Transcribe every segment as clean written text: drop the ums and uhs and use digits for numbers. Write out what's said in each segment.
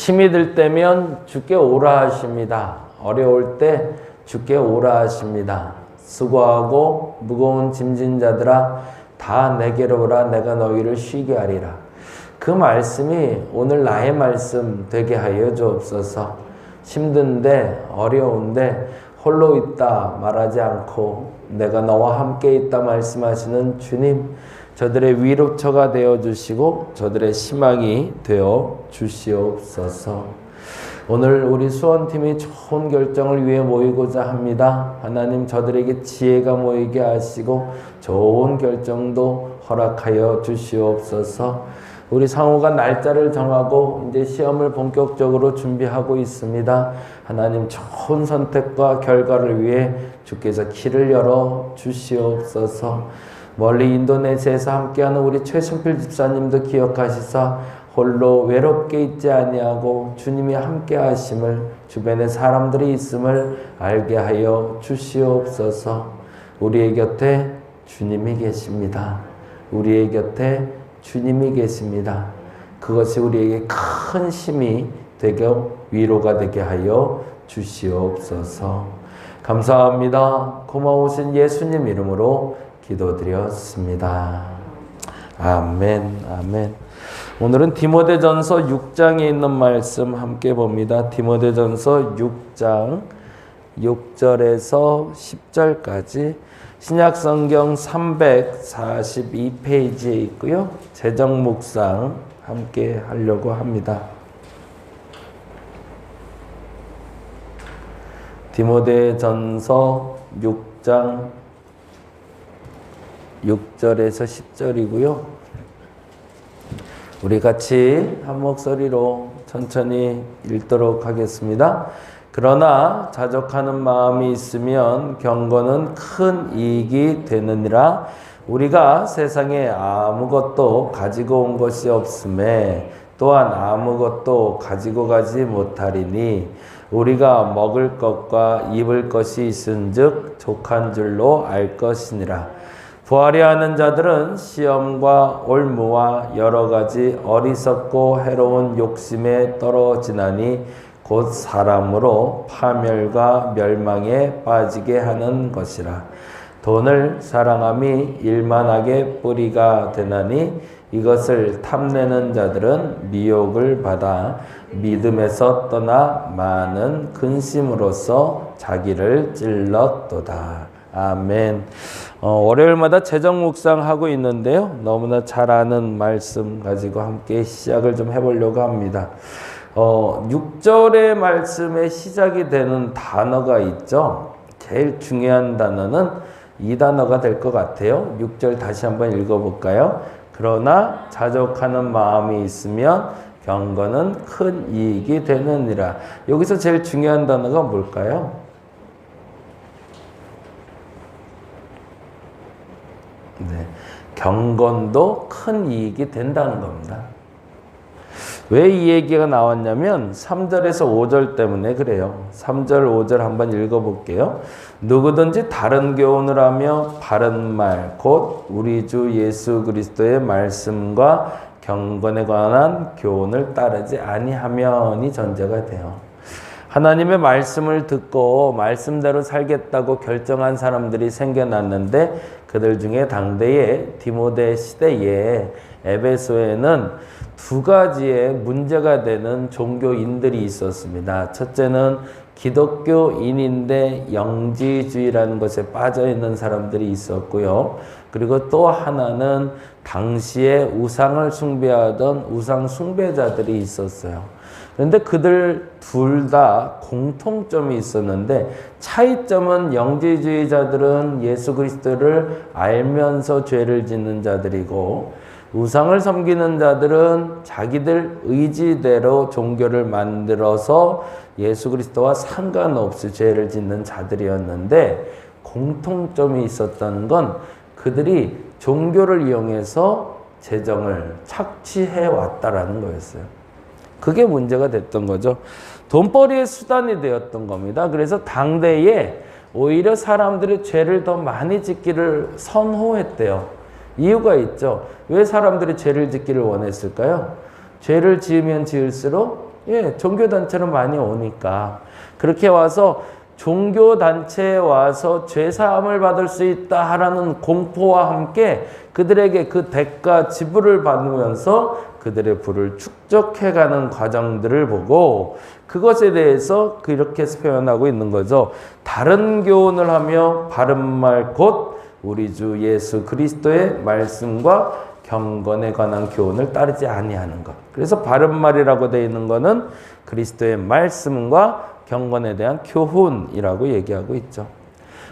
힘이 들 때면 주께 오라 하십니다. 어려울 때 주께 오라 하십니다. 수고하고 무거운 짐진 자들아 다 내게로 오라. 내가 너희를 쉬게 하리라. 그 말씀이 오늘 나의 말씀 되게 하여 주옵소서. 힘든데 어려운데 홀로 있다 말하지 않고 내가 너와 함께 있다 말씀하시는 주님, 저들의 위로처가 되어 주시고 저들의 희망이 되어 주시옵소서. 오늘 우리 수원팀이 좋은 결정을 위해 모이고자 합니다. 하나님, 저들에게 지혜가 모이게 하시고 좋은 결정도 허락하여 주시옵소서. 우리 상호가 날짜를 정하고 이제 시험을 본격적으로 준비하고 있습니다. 하나님, 좋은 선택과 결과를 위해 주께서 길을 열어 주시옵소서. 멀리 인도네시아에서 함께하는 우리 최순필 집사님도 기억하시사 홀로 외롭게 있지 아니하고 주님이 함께 하심을, 주변에 사람들이 있음을 알게 하여 주시옵소서. 우리의 곁에 주님이 계십니다. 우리의 곁에 주님이 계십니다. 그것이 우리에게 큰 힘이 되게 위로가 되게 하여 주시옵소서. 감사합니다. 고마우신 예수님 이름으로 기도드렸습니다. 아멘, 아멘. 오늘은 디모데전서 6장에 있는 말씀 함께 봅니다. 디모데전서 6장 6절에서 10절까지 신약성경 342페이지에 있고요. 재정 묵상 함께 하려고 합니다. 디모데전서 6장 6절에서 10절이고요. 우리 같이 한 목소리로 천천히 읽도록 하겠습니다. 그러나 자족하는 마음이 있으면 경건은 큰 이익이 되느니라. 우리가 세상에 아무것도 가지고 온 것이 없음에 또한 아무것도 가지고 가지 못하리니 우리가 먹을 것과 입을 것이 있은즉 족한 줄로 알 것이니라. 부하려 하는 자들은 시험과 올무와 여러 가지 어리석고 해로운 욕심에 떨어지나니 곧 사람으로 파멸과 멸망에 빠지게 하는 것이라. 돈을 사랑함이 일만하게 뿌리가 되나니 이것을 탐내는 자들은 미혹을 받아 믿음에서 떠나 많은 근심으로써 자기를 찔렀도다. 아멘. 월요일마다 재정 묵상하고 있는데요. 너무나 잘 아는 말씀 가지고 함께 시작을 좀 해보려고 합니다. 6절의 말씀의 시작이 되는 단어가 있죠. 제일 중요한 단어는 이 단어가 될 것 같아요. 6절 다시 한번 읽어볼까요? 그러나 자족하는 마음이 있으면 경건은 큰 이익이 되느니라. 여기서 제일 중요한 단어가 뭘까요? 네, 경건도 큰 이익이 된다는 겁니다. 왜 이 얘기가 나왔냐면 3절에서 5절 때문에 그래요. 3절, 5절 한번 읽어볼게요. 누구든지 다른 교훈을 하며 바른 말, 곧 우리 주 예수 그리스도의 말씀과 경건에 관한 교훈을 따르지 아니하면이 전제가 돼요. 하나님의 말씀을 듣고 말씀대로 살겠다고 결정한 사람들이 생겨났는데 그들 중에 당대의 디모데 시대에 에베소에는 두 가지의 문제가 되는 종교인들이 있었습니다. 첫째는 기독교인인데 영지주의라는 것에 빠져 있는 사람들이 있었고요. 그리고 또 하나는 당시에 우상을 숭배하던 우상 숭배자들이 있었어요. 그런데 그들 둘 다 공통점이 있었는데 차이점은 영지주의자들은 예수 그리스도를 알면서 죄를 짓는 자들이고 우상을 섬기는 자들은 자기들 의지대로 종교를 만들어서 예수 그리스도와 상관없이 죄를 짓는 자들이었는데 공통점이 있었다는 건 그들이 종교를 이용해서 재정을 착취해 왔다라는 거였어요. 그게 문제가 됐던 거죠. 돈벌이의 수단이 되었던 겁니다. 그래서 당대에 오히려 사람들이 죄를 더 많이 짓기를 선호했대요. 이유가 있죠. 왜 사람들이 죄를 짓기를 원했을까요? 죄를 지으면 지을수록 예, 종교단체로 많이 오니까. 그렇게 와서 종교단체에 와서 죄사함을 받을 수 있다라는 공포와 함께 그들에게 그 대가 지불을 받으면서 그들의 부를 축적해가는 과정들을 보고 그것에 대해서 그렇게 표현하고 있는 거죠. 다른 교훈을 하며 바른 말 곧 우리 주 예수 그리스도의 말씀과 경건에 관한 교훈을 따르지 아니하는 것. 그래서 바른 말이라고 되어 있는 것은 그리스도의 말씀과 경건에 대한 교훈이라고 얘기하고 있죠.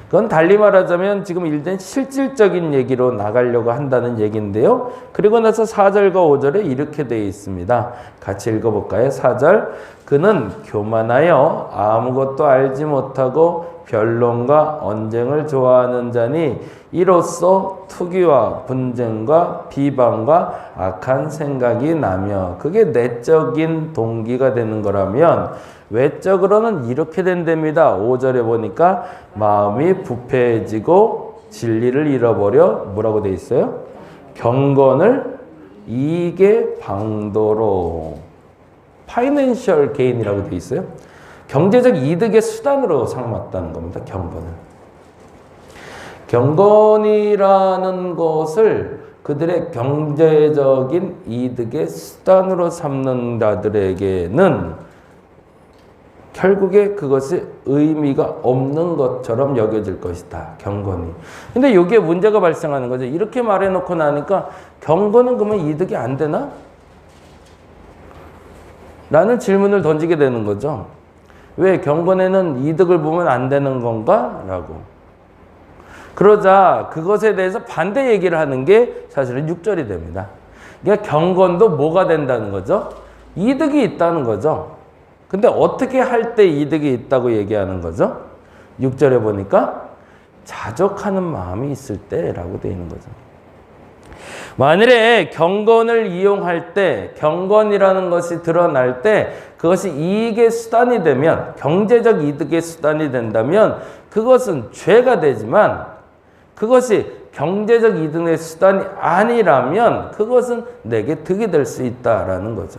그건 달리 말하자면 지금 일단 실질적인 얘기로 나가려고 한다는 얘기인데요. 그리고 나서 4절과 5절에 이렇게 되어 있습니다. 같이 읽어볼까요? 4절. 그는 교만하여 아무것도 알지 못하고 변론과 언쟁을 좋아하는 자니 이로써 투기와 분쟁과 비방과 악한 생각이 나며 그게 내적인 동기가 되는 거라면 외적으로는 이렇게 된답니다. 5절에 보니까 마음이 부패해지고 진리를 잃어버려 뭐라고 돼 있어요? 경건을 이익의 방도로 파이낸셜 게인이라고 돼 있어요. 경제적 이득의 수단으로 삼았다는 겁니다. 경건이라는 것을 그들의 경제적인 이득의 수단으로 삼는 자들에게는 결국에 그것이 의미가 없는 것처럼 여겨질 것이다. 경건이. 근데 여기에 문제가 발생하는 거죠. 이렇게 말해놓고 나니까 경건은 그러면 이득이 안 되나? 라는 질문을 던지게 되는 거죠. 왜 경건에는 이득을 보면 안 되는 건가? 라고. 그러자 그것에 대해서 반대 얘기를 하는 게 사실은 6절이 됩니다. 그러니까 경건도 뭐가 된다는 거죠? 이득이 있다는 거죠. 근데 어떻게 할 때 이득이 있다고 얘기하는 거죠? 6절에 보니까 자족하는 마음이 있을 때라고 되어 있는 거죠. 만일에 경건을 이용할 때, 경건이라는 것이 드러날 때 그것이 이익의 수단이 되면, 경제적 이득의 수단이 된다면 그것은 죄가 되지만 그것이 경제적 이득의 수단이 아니라면 그것은 내게 득이 될 수 있다라는 거죠.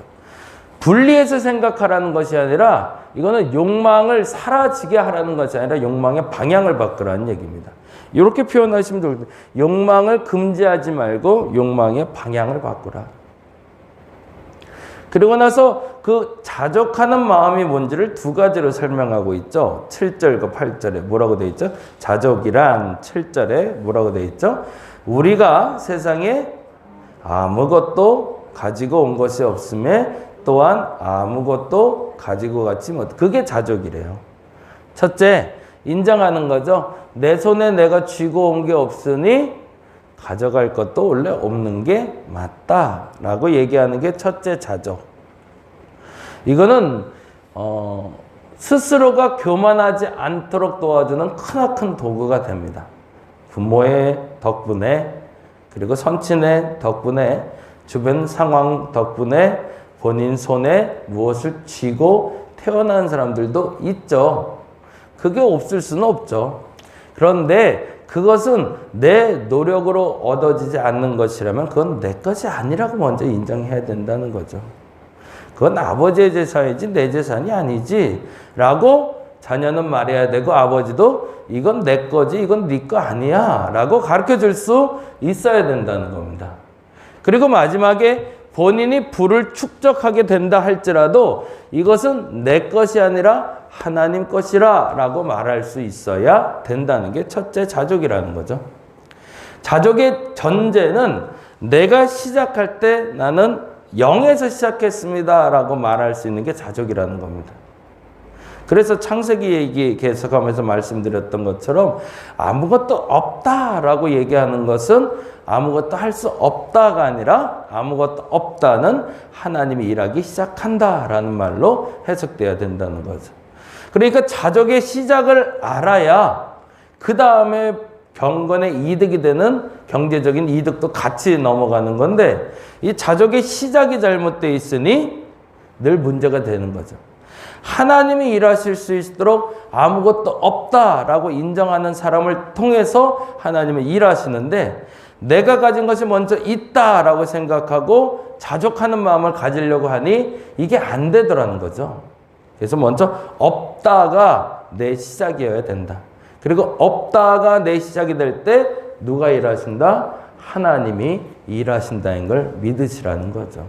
분리해서 생각하라는 것이 아니라 이거는 욕망을 사라지게 하라는 것이 아니라 욕망의 방향을 바꾸라는 얘기입니다. 이렇게 표현하시면 좋겠습니다. 욕망을 금지하지 말고 욕망의 방향을 바꾸라. 그리고 나서 그 자족하는 마음이 뭔지를 두 가지로 설명하고 있죠. 7절과 8절에 뭐라고 되어 있죠? 자족이란 7절에 뭐라고 되어 있죠? 우리가 세상에 아무것도 가지고 온 것이 없음에 또한 아무것도 가지고 갔지 못. 그게 자족이래요. 첫째, 인정하는 거죠. 내 손에 내가 쥐고 온 게 없으니 가져갈 것도 원래 없는 게 맞다라고 얘기하는 게 첫째 자족. 이거는 스스로가 교만하지 않도록 도와주는 크나큰 도구가 됩니다. 부모의 덕분에, 그리고 선친의 덕분에, 주변 상황 덕분에 본인 손에 무엇을 쥐고 태어난 사람들도 있죠. 그게 없을 수는 없죠. 그런데 그것은 내 노력으로 얻어지지 않는 것이라면 그건 내 것이 아니라고 먼저 인정해야 된다는 거죠. 그건 아버지의 재산이지 내 재산이 아니지 라고 자녀는 말해야 되고, 아버지도 이건 내 거지 이건 네 거 아니야 라고 가르쳐 줄 수 있어야 된다는 겁니다. 그리고 마지막에 본인이 부를 축적하게 된다 할지라도 이것은 내 것이 아니라 하나님 것이라 라고 말할 수 있어야 된다는 게 첫째 자족이라는 거죠. 자족의 전제는 내가 시작할 때 나는 0에서 시작했습니다 라고 말할 수 있는 게 자족이라는 겁니다. 그래서 창세기 얘기 계속하면서 말씀드렸던 것처럼 아무것도 없다라고 얘기하는 것은 아무것도 할 수 없다가 아니라 아무것도 없다는 하나님이 일하기 시작한다라는 말로 해석돼야 된다는 거죠. 그러니까 자족의 시작을 알아야 그 다음에 경건의 이득이 되는 경제적인 이득도 같이 넘어가는 건데, 이 자족의 시작이 잘못되어 있으니 늘 문제가 되는 거죠. 하나님이 일하실 수 있도록 아무것도 없다라고 인정하는 사람을 통해서 하나님은 일하시는데, 내가 가진 것이 먼저 있다라고 생각하고 자족하는 마음을 가지려고 하니 이게 안 되더라는 거죠. 그래서 먼저 없다가 내 시작이어야 된다. 그리고 없다가 내 시작이 될 때 누가 일하신다? 하나님이 일하신다는 걸 믿으시라는 거죠.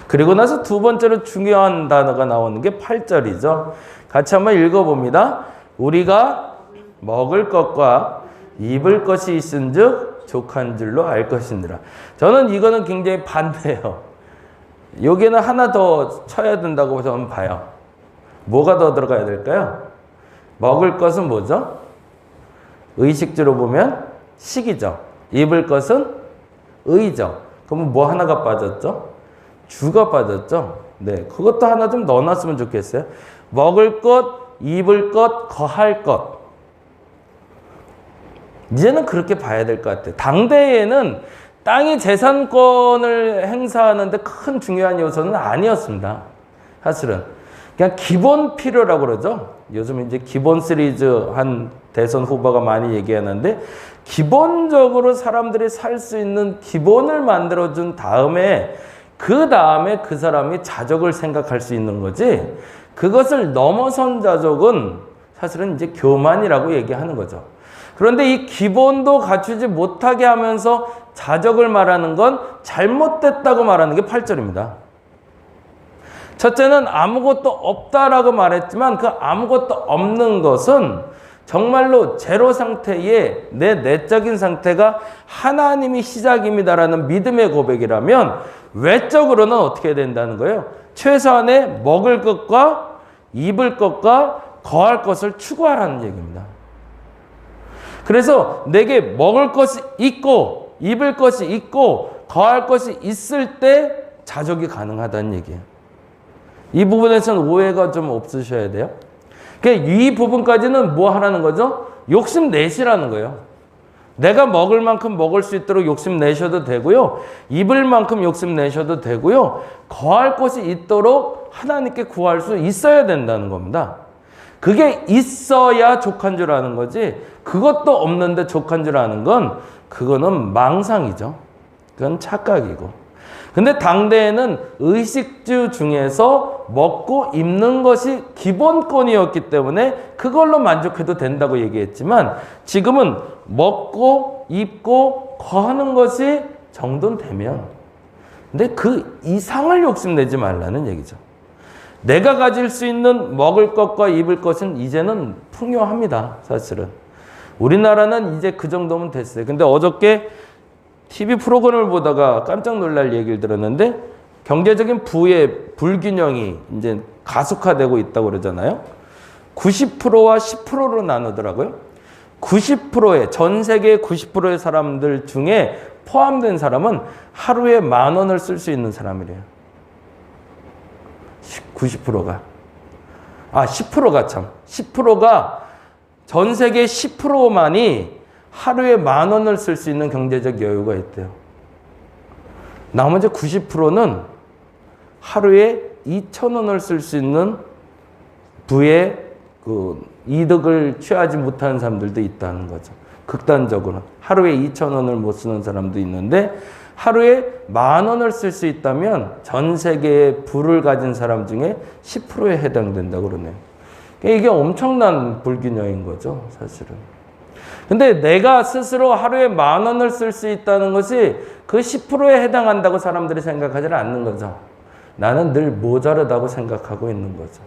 그리고 나서 두 번째로 중요한 단어가 나오는 게 8절이죠. 같이 한번 읽어봅니다. 우리가 먹을 것과 입을 것이 있은즉 족한 줄로 알 것이니라. 저는 이거는 굉장히 반대예요. 여기는 하나 더 쳐야 된다고 저는 봐요. 뭐가 더 들어가야 될까요? 먹을 것은 뭐죠? 의식주로 보면 식이죠. 입을 것은 의죠. 그러면 뭐 하나가 빠졌죠? 주가 빠졌죠. 네, 그것도 하나 좀 넣어놨으면 좋겠어요. 먹을 것, 입을 것, 거할 것. 이제는 그렇게 봐야 될 것 같아요. 당대에는 땅이 재산권을 행사하는데 큰 중요한 요소는 아니었습니다. 사실은. 그냥 기본 필요라고 그러죠. 요즘 이제 기본 시리즈 한 대선 후보가 많이 얘기하는데, 기본적으로 사람들이 살 수 있는 기본을 만들어준 다음에, 그 다음에 그 사람이 자족을 생각할 수 있는 거지, 그것을 넘어선 자족은 사실은 이제 교만이라고 얘기하는 거죠. 그런데 이 기본도 갖추지 못하게 하면서 자족을 말하는 건 잘못됐다고 말하는 게 8절입니다. 첫째는 아무것도 없다라고 말했지만, 그 아무것도 없는 것은 정말로 제로 상태의 내 내적인 상태가 하나님이 시작입니다라는 믿음의 고백이라면, 외적으로는 어떻게 해야 된다는 거예요? 최소한의 먹을 것과 입을 것과 거할 것을 추구하라는 얘기입니다. 그래서 내게 먹을 것이 있고 입을 것이 있고 거할 것이 있을 때 자족이 가능하다는 얘기예요. 이 부분에서는 오해가 좀 없으셔야 돼요. 그러니까 이 부분까지는 뭐 하라는 거죠? 욕심 내시라는 거예요. 내가 먹을 만큼 먹을 수 있도록 욕심 내셔도 되고요. 입을 만큼 욕심 내셔도 되고요. 거할 것이 있도록 하나님께 구할 수 있어야 된다는 겁니다. 그게 있어야 족한 줄 아는 거지, 그것도 없는데 족한 줄 아는 건 그거는 망상이죠. 그건 착각이고. 근데 당대에는 의식주 중에서 먹고 입는 것이 기본권이었기 때문에 그걸로 만족해도 된다고 얘기했지만, 지금은 먹고 입고 거하는 것이 정돈되면, 근데 그 이상을 욕심내지 말라는 얘기죠. 내가 가질 수 있는 먹을 것과 입을 것은 이제는 풍요합니다. 사실은. 우리나라는 이제 그 정도면 됐어요. 근데 어저께 TV 프로그램을 보다가 깜짝 놀랄 얘기를 들었는데, 경제적인 부의 불균형이 이제 가속화되고 있다고 그러잖아요. 90%와 10%로 나누더라고요. 90%의, 전 세계 90%의 사람들 중에 포함된 사람은 하루에 10,000원을 쓸 수 있는 사람이래요. 90%가. 10%가 참. 10%가, 전 세계 10%만이 하루에 10,000원을 쓸 수 있는 경제적 여유가 있대요. 나머지 90%는 하루에 2,000원을 쓸 수 있는 부의 그 이득을 취하지 못하는 사람들도 있다는 거죠. 극단적으로. 하루에 2,000원을 못 쓰는 사람도 있는데, 하루에 10,000원을 쓸 수 있다면 전 세계의 부를 가진 사람 중에 10%에 해당된다고 그러네요. 이게 엄청난 불균형인 거죠, 사실은. 근데 내가 스스로 하루에 10,000원을 쓸 수 있다는 것이 그 10%에 해당한다고 사람들이 생각하지 않는 거죠. 나는 늘 모자르다고 생각하고 있는 거죠.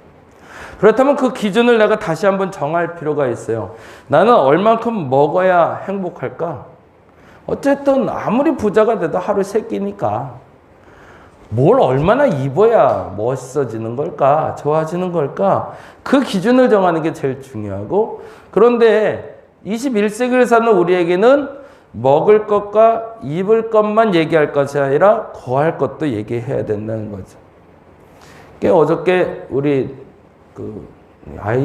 그렇다면 그 기준을 내가 다시 한번 정할 필요가 있어요. 나는 얼만큼 먹어야 행복할까? 어쨌든 아무리 부자가 돼도 하루 3끼니까 뭘 얼마나 입어야 멋있어지는 걸까? 좋아지는 걸까? 그 기준을 정하는 게 제일 중요하고, 그런데 21세기를 사는 우리에게는 먹을 것과 입을 것만 얘기할 것이 아니라 거할 것도 얘기해야 된다는 거죠. 그러니까 어저께 우리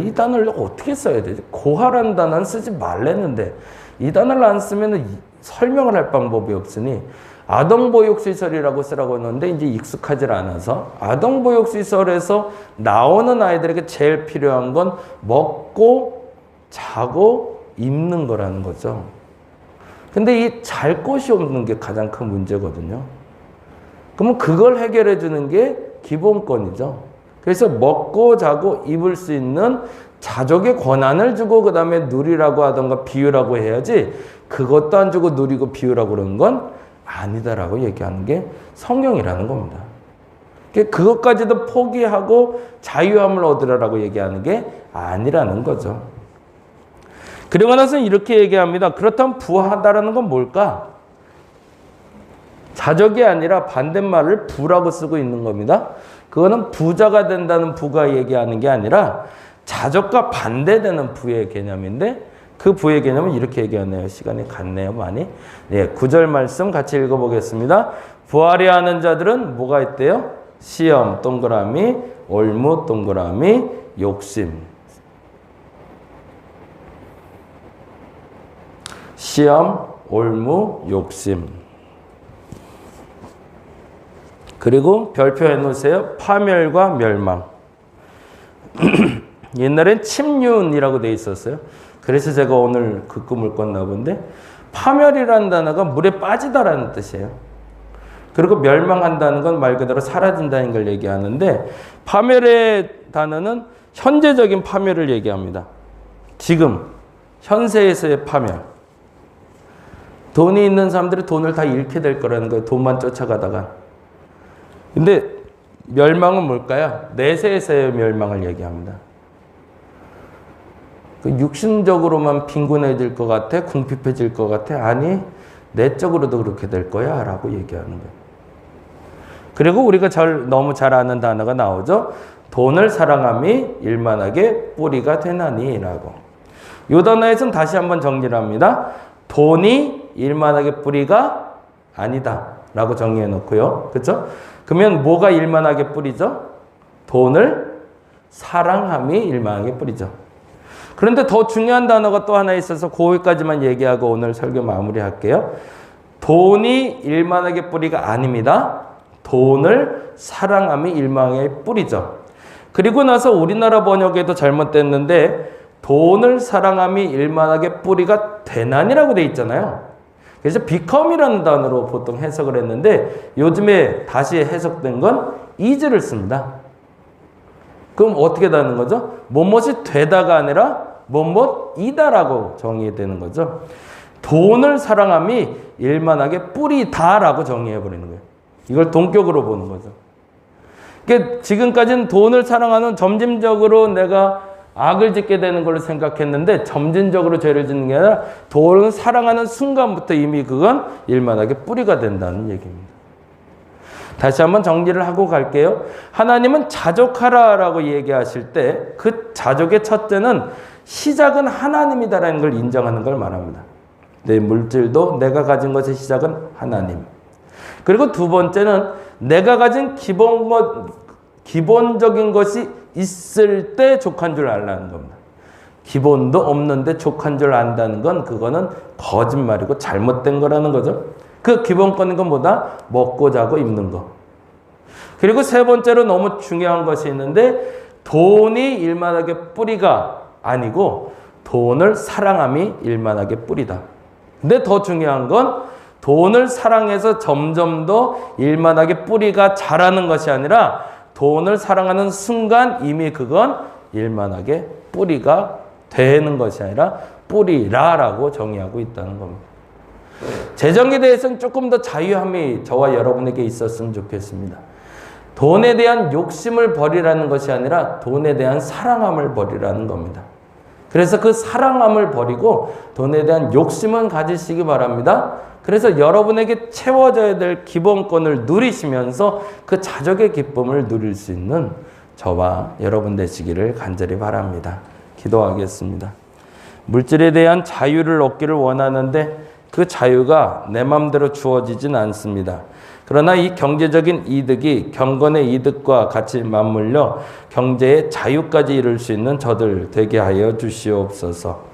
이 단어를 어떻게 써야 되지? 고하라는 단어는 쓰지 말랬는데 이 단어를 안 쓰면 설명을 할 방법이 없으니 아동보육시설이라고 쓰라고 했는데 이제 익숙하지 않아서 아동보육시설에서 나오는 아이들에게 제일 필요한 건 먹고 자고 입는 거라는 거죠. 근데 이 잘 곳이 없는 게 가장 큰 문제거든요. 그러면 그걸 해결해 주는 게 기본권이죠. 그래서 먹고 자고 입을 수 있는 자족의 권한을 주고 그 다음에 누리라고 하던가 비우라고 해야지 그것도 안 주고 누리고 비우라고 그러는 건 아니다라고 얘기하는 게 성경이라는 겁니다. 그것까지도 포기하고 자유함을 얻으라고 얘기하는 게 아니라는 거죠. 그리고 나서 이렇게 얘기합니다. 그렇다면 부하다라는 건 뭘까? 자족이 아니라 반대말을 부라고 쓰고 있는 겁니다. 그거는 부자가 된다는 부가 얘기하는 게 아니라 자족과 반대되는 부의 개념인데 그 부의 개념은 이렇게 얘기하네요. 시간이 갔네요, 많이. 네, 9절 말씀 같이 읽어보겠습니다. 부하려 하는 자들은 뭐가 있대요? 시험, 동그라미, 올무, 동그라미, 욕심. 시험, 올무, 욕심. 그리고 별표 해놓으세요. 파멸과 멸망. 옛날엔 침륜이라고 돼 있었어요. 그래서 제가 오늘 그 꿈을 꿨나 본데 파멸이라는 단어가 물에 빠지다라는 뜻이에요. 그리고 멸망한다는 건 말 그대로 사라진다는 걸 얘기하는데 파멸의 단어는 현재적인 파멸을 얘기합니다. 지금 현세에서의 파멸. 돈이 있는 사람들이 돈을 다 잃게 될 거라는 거예요. 돈만 쫓아가다가. 근데 멸망은 뭘까요? 내세에서의 멸망을 얘기합니다. 육신적으로만 빈곤해질 것 같아? 궁핍해질 것 같아? 아니, 내적으로도 그렇게 될 거야 라고 얘기하는 거예요. 그리고 우리가 너무 잘 아는 단어가 나오죠. 돈을 사랑함이 일만하게 뿌리가 되나니 라고. 이 단어에서는 다시 한번 정리를 합니다. 돈이 일만하게 뿌리가 아니다 라고 정리해 놓고요. 그렇죠? 그러면 뭐가 일만하게 뿌리죠? 돈을 사랑함이 일만하게 뿌리죠. 그런데 더 중요한 단어가 또 하나 있어서 거기까지만 얘기하고 오늘 설교 마무리할게요. 돈이 일만하게 뿌리가 아닙니다. 돈을 사랑함이 일만하게 뿌리죠. 그리고 나서 우리나라 번역에도 잘못됐는데 돈을 사랑함이 일만하게 뿌리가 되나니라고 돼 있잖아요. 그래서 become이라는 단어로 보통 해석을 했는데 요즘에 다시 해석된 건 is를 씁니다. 그럼 어떻게 되는 거죠? 뭐뭇이 되다가 아니라 뭐뭇이다라고 정의되는 거죠. 돈을 사랑함이 일만하게 뿌리다라고 정의해버리는 거예요. 이걸 동격으로 보는 거죠. 그러니까 지금까지는 돈을 사랑하는 점진적으로 내가 악을 짓게 되는 걸로 생각했는데 점진적으로 죄를 짓는 게 아니라 돈을 사랑하는 순간부터 이미 그건 일만하게 뿌리가 된다는 얘기입니다. 다시 한번 정리를 하고 갈게요. 하나님은 자족하라라고 얘기하실 때 그 자족의 첫째는 시작은 하나님이다라는 걸 인정하는 걸 말합니다. 내 물질도 내가 가진 것의 시작은 하나님. 그리고 두 번째는 내가 가진 기본적인 것이 있을 때 족한 줄 알라는 겁니다. 기본도 없는데 족한 줄 안다는 건 그거는 거짓말이고 잘못된 거라는 거죠. 그 기본권인 건 뭐다? 먹고 자고 입는 거. 그리고 세 번째로 너무 중요한 것이 있는데 돈이 일만하게 뿌리가 아니고 돈을 사랑함이 일만하게 뿌리다. 근데 더 중요한 건 돈을 사랑해서 점점 더 일만하게 뿌리가 자라는 것이 아니라 돈을 사랑하는 순간 이미 그건 일만하게 뿌리가 되는 것이 아니라 뿌리라라고 정의하고 있다는 겁니다. 재정에 대해서는 조금 더 자유함이 저와 여러분에게 있었으면 좋겠습니다. 돈에 대한 욕심을 버리라는 것이 아니라 돈에 대한 사랑함을 버리라는 겁니다. 그래서 그 사랑함을 버리고 돈에 대한 욕심은 가지시기 바랍니다. 그래서 여러분에게 채워져야 될 기본권을 누리시면서 그 자족의 기쁨을 누릴 수 있는 저와 여러분 되시기를 간절히 바랍니다. 기도하겠습니다. 물질에 대한 자유를 얻기를 원하는데 그 자유가 내 마음대로 주어지진 않습니다. 그러나 이 경제적인 이득이 경건의 이득과 같이 맞물려 경제의 자유까지 이룰 수 있는 저들 되게 하여 주시옵소서.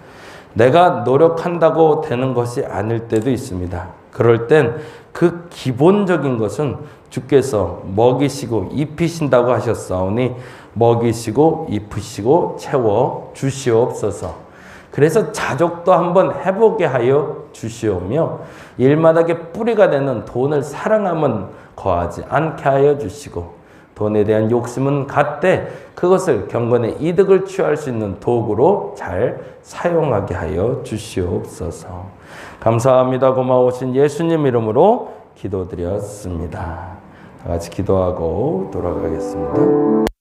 내가 노력한다고 되는 것이 아닐 때도 있습니다. 그럴 땐 그 기본적인 것은 주께서 먹이시고 입히신다고 하셨사오니 먹이시고 입히시고 채워 주시옵소서. 그래서 자족도 한번 해보게 하여 주시오며 일마다게 뿌리가 되는 돈을 사랑함은 거하지 않게 하여 주시고 돈에 대한 욕심은 갖되 그것을 경건의 이득을 취할 수 있는 도구로 잘 사용하게 하여 주시옵소서. 감사합니다. 고마우신 예수님 이름으로 기도드렸습니다. 다 같이 기도하고 돌아가겠습니다.